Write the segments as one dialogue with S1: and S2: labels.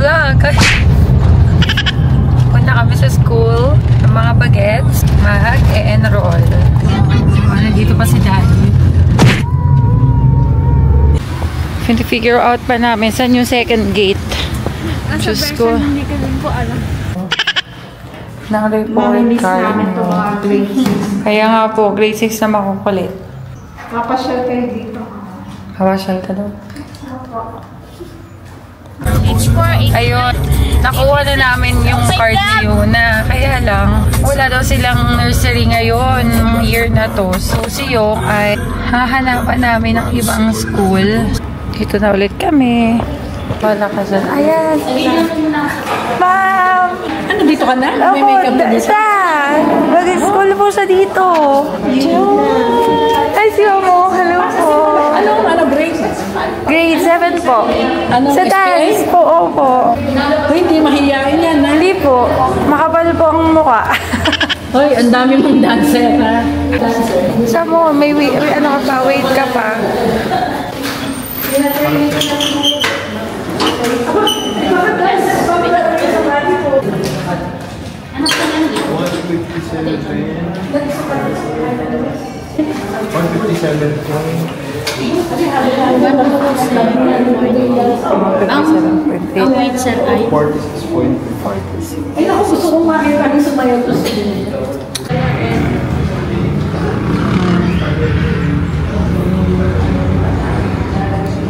S1: vlog. Punta kami sa school ng mga bagets. Mag-e-enroll. Nandito pa si Daddy. Figure out pa namin saan yung second gate. Diyos ko.
S2: Hindi ko din po alam.
S1: Naka-report card. Kaya nga po, grade 6 na makukulit.
S2: Kapasyal kayo dito.
S1: Kapasyal ka daw. Ayun, nakuha na namin yung card ni Yuna. Kaya lang, wala daw silang nursery ngayon, year na to. So si Yung ay hahanapan namin ng ibang school. Dito na ulit kami. Wala ka dyan. Ayan. Ma'am!
S2: Ano, dito ka na? May makeup na dito?
S1: Mag-school po siya dito. Ay, siya mo. Hello po.
S2: Ano, grade?
S1: Grade 7 po.
S2: Ano,
S1: sa dance po, opo.
S2: Hindi mahihain yan, ha?
S1: Hindi po. Makapal po ang mukha.
S2: Hoy, ang dami mong dancer, ha?
S1: Siya mo, may ano ka pa, wait ka pa.
S2: Ang weight sir ay 46.46. Ay, naku, gusto kong makita rin sumayaw to sa inyo.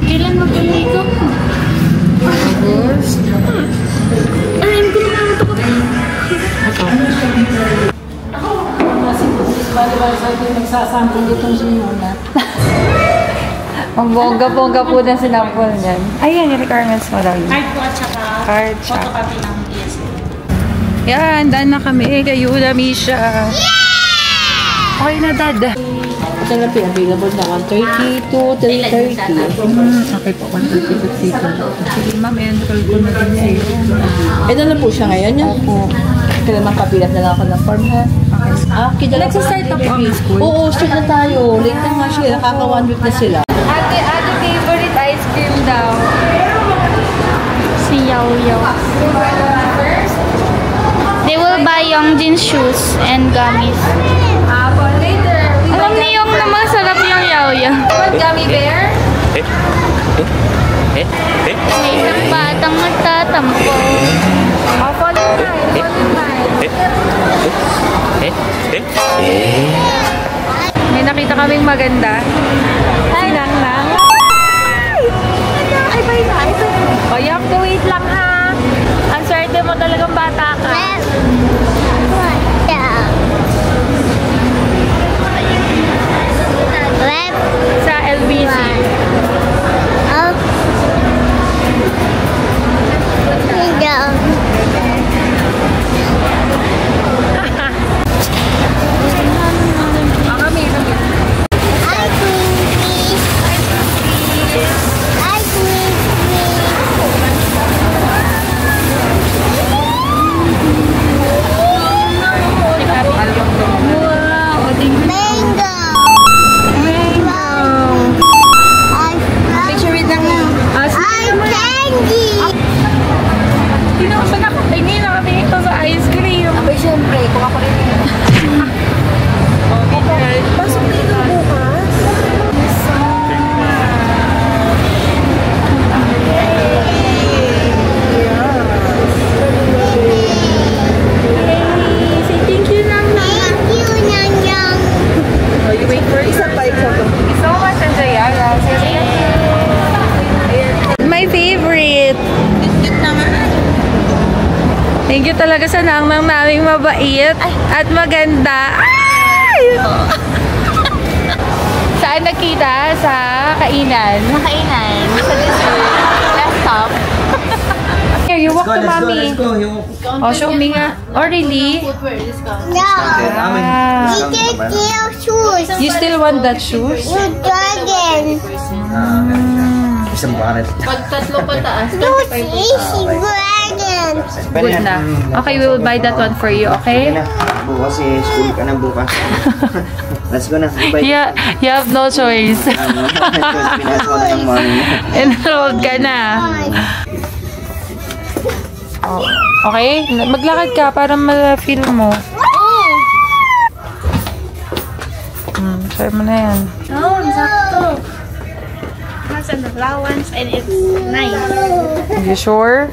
S2: Kailan mag-umigo?
S1: August.
S2: Ay, hindi ko naman ito ko. Bali-bali sa akin nagsasample ditong sinuna.
S1: Ang bongga-bongga po na sinampol niyan. Ayan, yung requirements mo daw yun.
S2: Card po at saka
S1: Card, tsaka
S2: photocopy ng PSA.
S1: yan, daan na kami. Kayo na, Misha. Okay na, Dad.
S2: Ito na po, available na 1:30 to 3:30.
S1: Okay po, 1:30 to 3:30. Sige, ma'am, enroll ko na din sa'yo.
S2: Ito na po siya ngayon, yan.
S1: Opo.
S2: Kailangan kapilat na lang ako ng form, ha?
S1: Nagsa-start na po ang school?
S2: Oo, start na tayo. Late na nga siya. Nakaka 1 week na sila.
S1: Ate, favorite ice cream daw.
S3: Si Yao Yao. They will buy Youngjin shoes and gummies.
S1: For later.
S3: Alam niyo yung na masarap yung Yao Yao.
S1: What, gummy bear?
S3: May isang batang nagtatampo.
S1: Follow mine. May nakita kaming maganda. Si Nang Nang. Ay, bye na. Oh, you have to wait lang, ha? Ang swerte mo talagang bata ka. Sa LBC. Thank you talaga sa Nang-Nang naming mabait at maganda. Ay! Saan nakita? Sa kainan?
S3: Sa kainan. Sa dessert. Last stop.
S1: Here, you walk to mommy. Oh, show me nga. Oh, really? Ah. You still want that shoes?
S4: Isang baret.
S2: Pag tatlo pataas,
S1: Good na. Okay, we will buy that one for you, okay?
S4: Bukas eh, school ka na bukas. Let's go na. Bye.
S1: Yeah, you have no choice.
S4: Pinasok na ng morning.
S1: Enrolled ka na. Oh. Okay? Maglakad ka para ma-feel mo. Try mo na yan.
S3: Oh, sakto. Has an allowance and it's nice.
S1: You sure?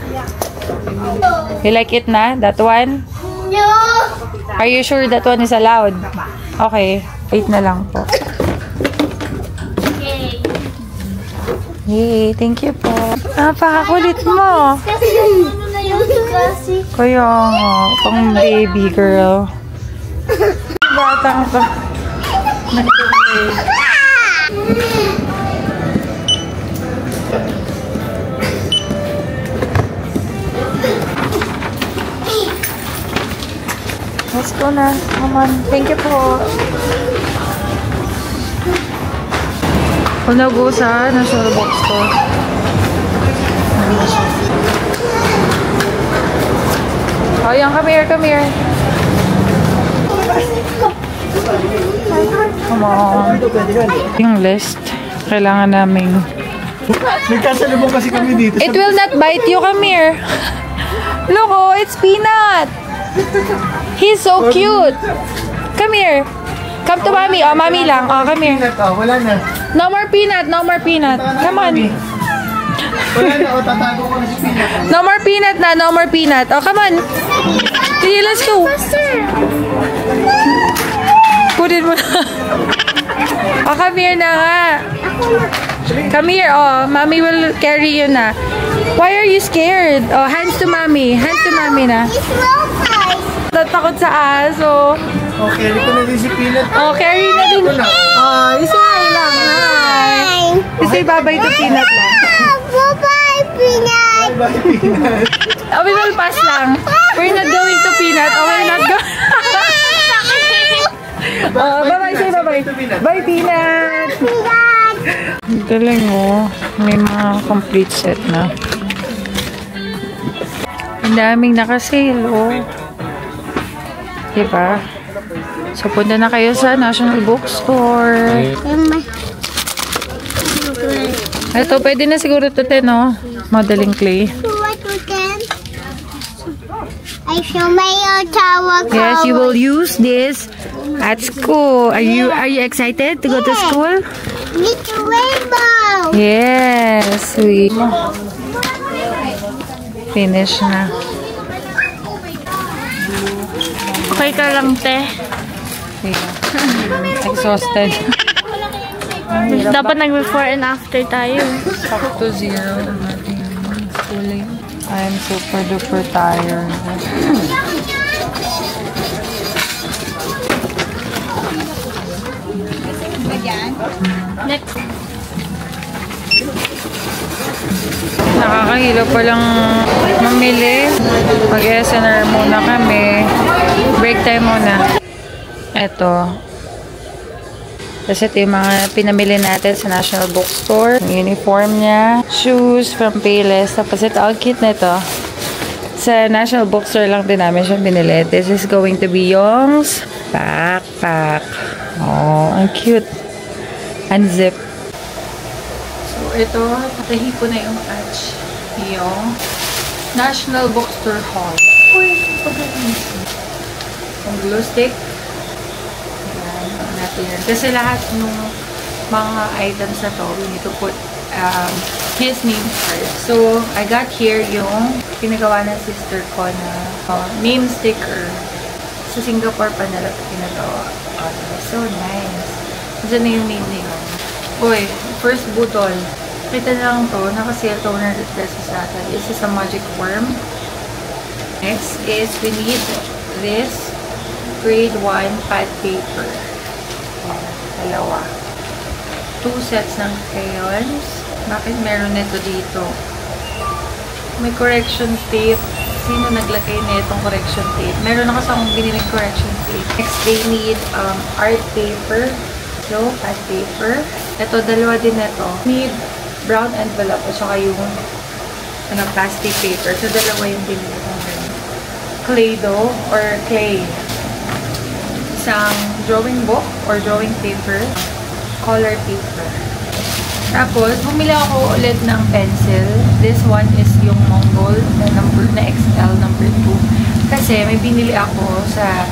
S1: You like it na? That one?
S3: No.
S1: Are you sure that one is allowed? Okay. Wait na lang po.
S3: Yay.
S1: Yay, thank you po. Napakakulit mo. Kaya nga, pang baby girl. Batang ka. Let's go na. Come on. Thank you po. Kung go sa National Bookstore. Oh, yan. Come here, come here. Come on. Yung list. Kailangan namin.
S2: Nagkasalubong kasi kami dito.
S1: It will not bite you. Come here. Look, oh, it's Peanut. He's so cute. Come here. Come to mommy. Oh, mommy lang. Oh, come here.
S2: Wala na.
S1: No more Peanut. No more Peanut. Come on.
S2: Wala na. O, tatago ko na si Peanut.
S1: No more Peanut na. No more Peanut. Oh, come on. Sige, let's go. Kunin mo na. Oh, come here na nga. Come here. Oh, mommy will carry you na. Why are you scared? Oh, hands to mommy. Hands to mommy na. Tatakot sa aso.
S2: O, carry ko na din si Peanut.
S1: Oh, carry na din. Oh, isay lang. Hi. Isay babay to Peanut lang.
S3: Bye-bye, Peanut.
S2: Bye, Peanut.
S1: Oh, we will pass lang. We're not going to Peanut. Oh, we're not going. Oh, bye-bye. Say bye-bye. Bye, Peanut. Galing mo. May mga complete set na. Ang daming nakasale, oh. Diba? So, punta na kayo sa National Bookstore. Ito, pwede na siguro ito, no? Modeling clay.
S3: I show my tower.
S1: Yes, you will use this at school. Are you excited to go to school?
S3: Little rainbow.
S1: Yes, we finish na.
S3: Okay ka lang, te.
S1: Exhausted.
S3: Dapat nag-before and after tayo.
S1: Back to zero. Schooling. I'm super duper tired.
S3: Next.
S1: Nakakahilo pa lang mamili. Mag-SNR muna kami. Break time muna. Ito. Kasi ito yung mga pinamili natin sa National Bookstore. Yung uniform niya. Shoes from Payless. Tapos ito, ang cute na ito. Sa National Bookstore lang din namin siya binili. This is going to be Young's backpack. Oh, ang cute. Unzip. So, ito, natahi ko na yung patch. Yung National Bookstore Haul. Uy, pagkakas. Yung glue stick. Ayan, natin yan. Kasi lahat ng mga items na to, we need to put his name first. So, I got here yung pinagawa ng sister ko na name sticker. Sa Singapore pa nila pinagawa. So nice. Diyan na yung name nila. Uy, first butol. Kita na lang to. Naka-sale to 100 pesos sa atin. This is a magic worm. Next is we need this grade 1 pad paper. Dalawa. 2 sets ng crayons. Bakit meron nito dito? May correction tape. Sino naglagay na itong correction tape? Meron na kasi akong biniling correction tape. Next, they need art paper. So, pad paper. Ito, dalawa din ito. Need brown envelope at saka yung plastic paper. So, dalawa yung binili kong ganun. Clay dough or clay. Isang drawing book or drawing paper. Color paper. Tapos, bumili ako ulit ng pencil. This one is yung Mongol na XL number 2. Kasi may binili ako sa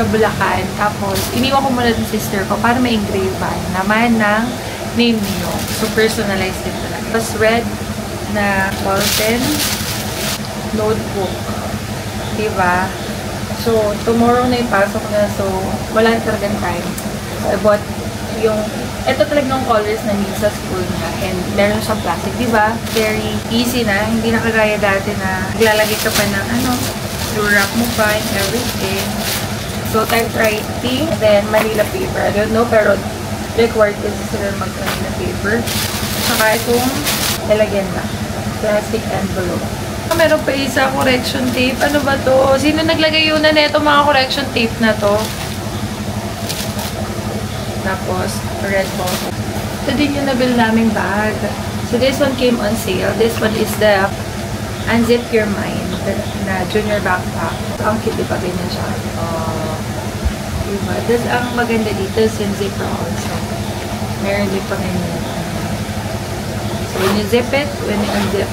S1: Bulacan. Tapos, iniwan ko muna ng sister ko para ma-engrave naman ng name niyo. So, personalized din talaga. Tapos, red na ball pen, notebook. Diba? So, tomorrow na ipasok na. So, wala na talagang time. So, I bought ito talagang colors na need sa school niya. And meron siyang plastic. Diba? Very easy na. Hindi na kagaya dati na naglalagay ka pa ng wrap mo pa and everything. So, typewriting. And then, Manila paper. I don't know, pero required kasi sila mag-Manila paper. Saka itong lalagyan na. Plastic envelope. Meron pa isa, correction tape. Ano ba to? Sino naglagay yun na neto mga correction tape na to? Tapos, red ball. Ito din yung nabil naming bag. So, this one came on sale. This one is the Unzip Your Mind na junior backpack. Ang cute, diba? Ganyan siya. Diba? Tapos, ang maganda dito is yung zipper also. Meron din pa ganyan. So, when you zip it, when you unzip,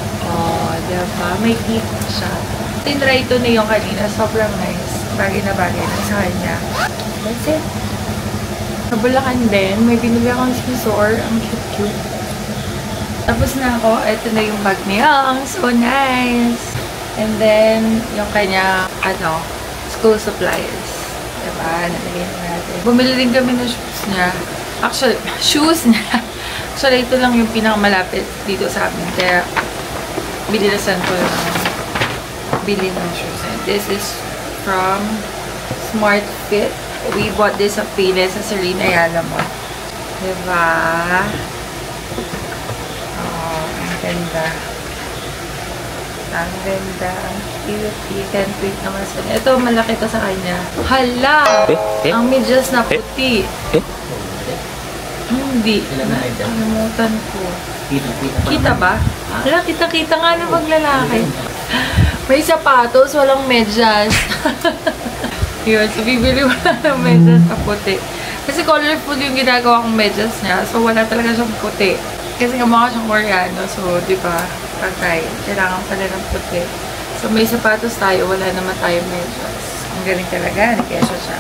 S1: diba? May teeth siya. Tinry ito na yung kanina. Sobrang nice. Bagay na sa kanya. That's it. Sa Bulacan din, may binili akong scissor. Ang cute-cute. Tapos na ako. Ito na yung bag niya. So nice! And then, yung kanya, school supplies. Diba? Nalagyan natin. Bumili din kami ng shoes niya. Actually, Actually, ito lang yung pinakamalapit dito sa amin. Kaya, bilisan ko lang bili ng shoes. And this is from Smart Fit. We bought this sa Piles sa Serena Ayala mo. Diba? Ang ganda. Ang ganda. Ang cute. You can tweet naman sa kanya. Ito, malaki to sa kanya. Hala! Ang medyas na puti. Hindi. Nakalimutan ko. Kita ba? Hala, kita-kita nga na maglalaki. May sapatos, walang medyas. Yun, so bibili wala ng medyas na puti. Kasi colorful yung ginagawa kong medyas niya. So, wala talaga siyang puti. Kasi kamukha siyang Koreano. So, di ba? Patay. Kailangan pala ng puti. So, may sapatos tayo. Wala naman tayo medyas. Ang galing talaga. Nag-kesyo siya.